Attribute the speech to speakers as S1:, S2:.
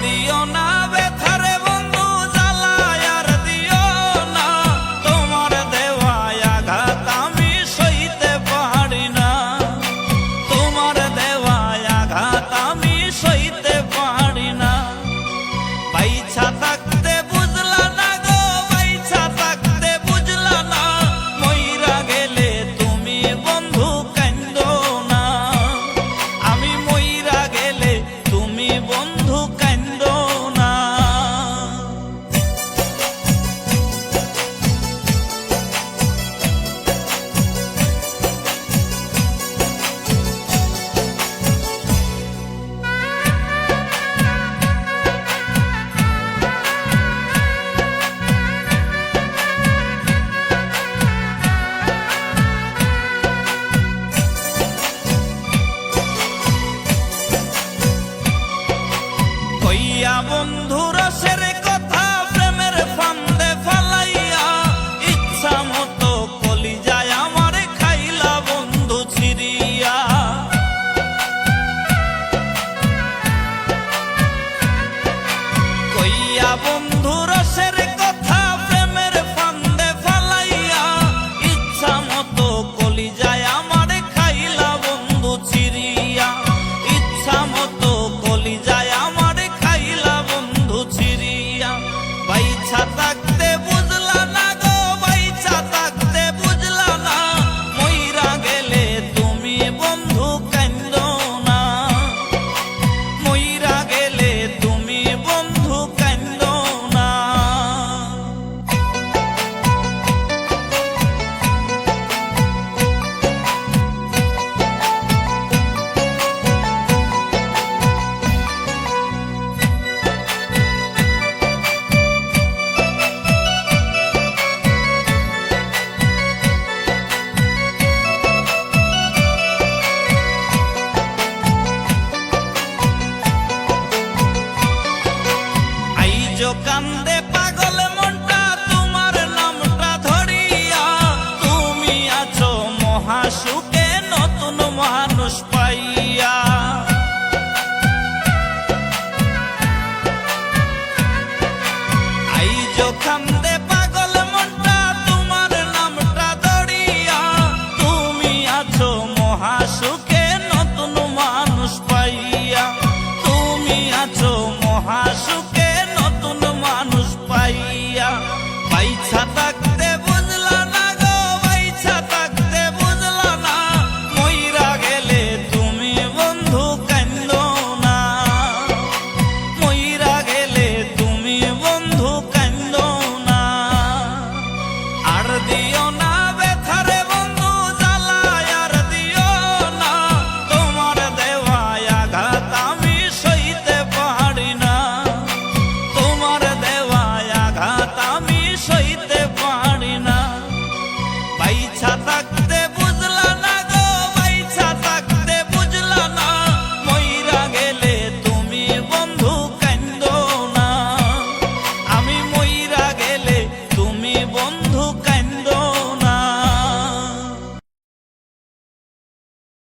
S1: দিও না ব্যথারে বন্ধু জ্বালায় আর দিও না, তোমার দেওয়া আঘাত আমি সইতে পারি না, তোমার দেওয়া আঘাত আমি সইতে পারি না। বাইছা থাকতে বুঝলা না গো, বাইছা থাকতে বুঝলা না, মইরা গেলে তুমি বন্ধু কান্দো না, আমি মইরা গেলে তুমি বন্ধু কান্দো না। কইয়া বন্ধু রসের কথা প্রেমের ফান্দে ফালাইয়া, ইচ্ছা মতো কলিজায় আমার খাইলা বন্ধু ছিড়িয়া। কইয়া বন্ধু রসের কথা প্রেমের ফান্দে ফালাইয়া, ইচ্ছা মতো কলিজায় আমার খাইলা বন্ধু ছিড়িয়া, ইচ্ছা মতো কলিজায় আমার খাইলা বন্ধু ছিড়িয়া। বাইছা থাকতে বুঝলা না গো, বাইছা থাকতে বুঝলা না, মইরা গেলে তুমি বন্ধু কান্দো না, মইরা গেলে তুমি বন্ধু কান্দো না। আইজো কান্দে পাগল মনটা তোমার নামটা ধরিয়া, তুমি আছো মহাসুখে নতুন মানুষ পাইয়া। আইজো কান্দে পাগল মনটা তোমার নামটা ধরিয়া, তুমি আছো মহাসুখে নতুন মানুষ পাইয়া, তুমি আছো মহাসুখে